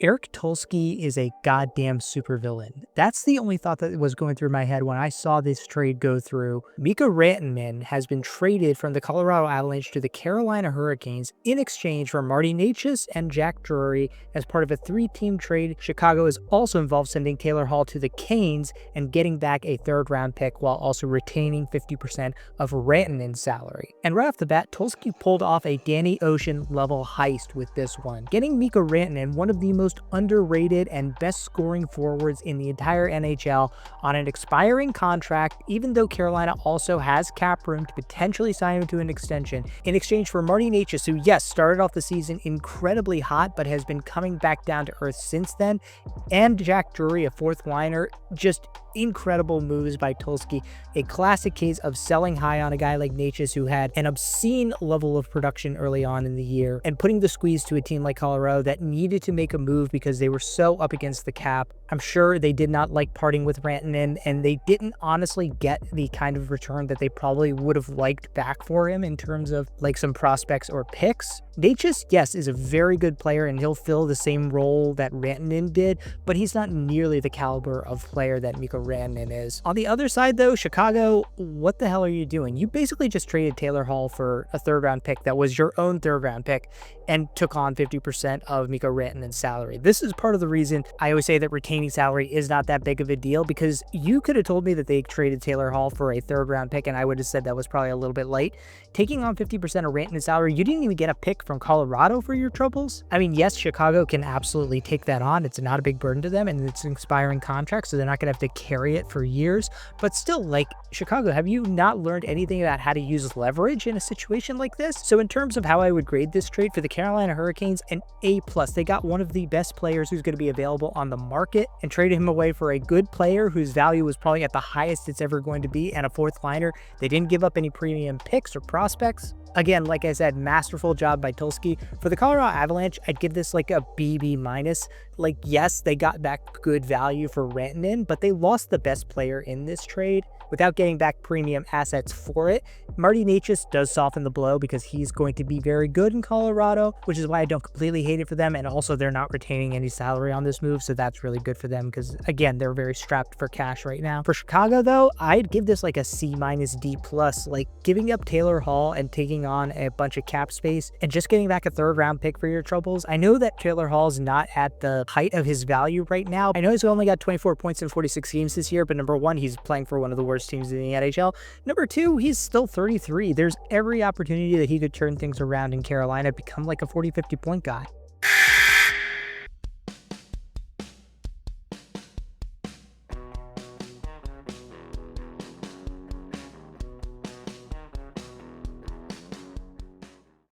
Eric Tulsky is a goddamn supervillain. That's the only thought that was going through my head when I saw this trade go through. Mikko Rantanen has been traded from the Colorado Avalanche to the Carolina Hurricanes in exchange for Marty Necas and Jack Drury as part of a three-team trade. Chicago is also involved, sending Taylor Hall to the Canes and getting back a third-round pick while also retaining 50% of Rantanen's salary. And right off the bat, Tulsky pulled off a Danny Ocean-level heist with this one, getting Mikko Rantanen, one of the most underrated and best scoring forwards in the entire NHL, on an expiring contract, even though Carolina also has cap room to potentially sign him to an extension, in exchange for Marty Necas, who, yes, started off the season incredibly hot, but has been coming back down to earth since then, and Jack Drury, a fourth liner. Just incredible moves by Tulsky. A classic case of selling high on a guy like Necas, who had an obscene level of production early on in the year, and putting the squeeze to a team like Colorado that needed to make a move because they were so up against the cap. I'm sure they did not like parting with Rantanen, and they didn't honestly get the kind of return that they probably would have liked back for him in terms of like some prospects or picks. Necas, yes, is a very good player, and he'll fill the same role that Rantanen did, but he's not nearly the caliber of player that Mikko Rantanen is. On the other side, though, Chicago, what the hell are you doing? You basically just traded Taylor Hall for a third-round pick that was your own third-round pick and took on 50% of Mikko Rantanen's salary. This is part of the reason I always say that retaining salary is not that big of a deal, because you could have told me that they traded Taylor Hall for a third-round pick, and I would have said that was probably a little bit light. Taking on 50% of Rantanen's salary, you didn't even get a pick from Colorado for your troubles. I mean, yes, Chicago can absolutely take that on. It's not a big burden to them, and it's an expiring contract, so they're not going to have to carry it for years. But still, like, Chicago, have you not learned anything about how to use leverage in a situation like this? So in terms of how I would grade this trade for the Carolina Hurricanes, an A+. They got one of the best players who's going to be available on the market and traded him away for a good player whose value was probably at the highest it's ever going to be, and a fourth liner. They didn't give up any premium picks or prospects. Again, like I said, masterful job by Tulsky. For the Colorado Avalanche, I'd give this like a B-. Like, yes, they got back good value for Rantanen, but they lost the best player in this trade without getting back premium assets for it. Marty Necas does soften the blow because he's going to be very good in Colorado, which is why I don't completely hate it for them. And also, they're not retaining any salary on this move, so that's really good for them because, again, they're very strapped for cash right now. For Chicago, though, I'd give this like a C-, D+. Like, giving up Taylor Hall and taking on a bunch of cap space and just getting back a third-round pick for your troubles. I know that Taylor Hall's not at the height of his value right now. I know he's only got 24 points in 46 games this year, but number one, he's playing for one of the worst teams in the NHL. Number two, he's still 33. There's every opportunity that he could turn things around in Carolina, become like a 40-50 point guy.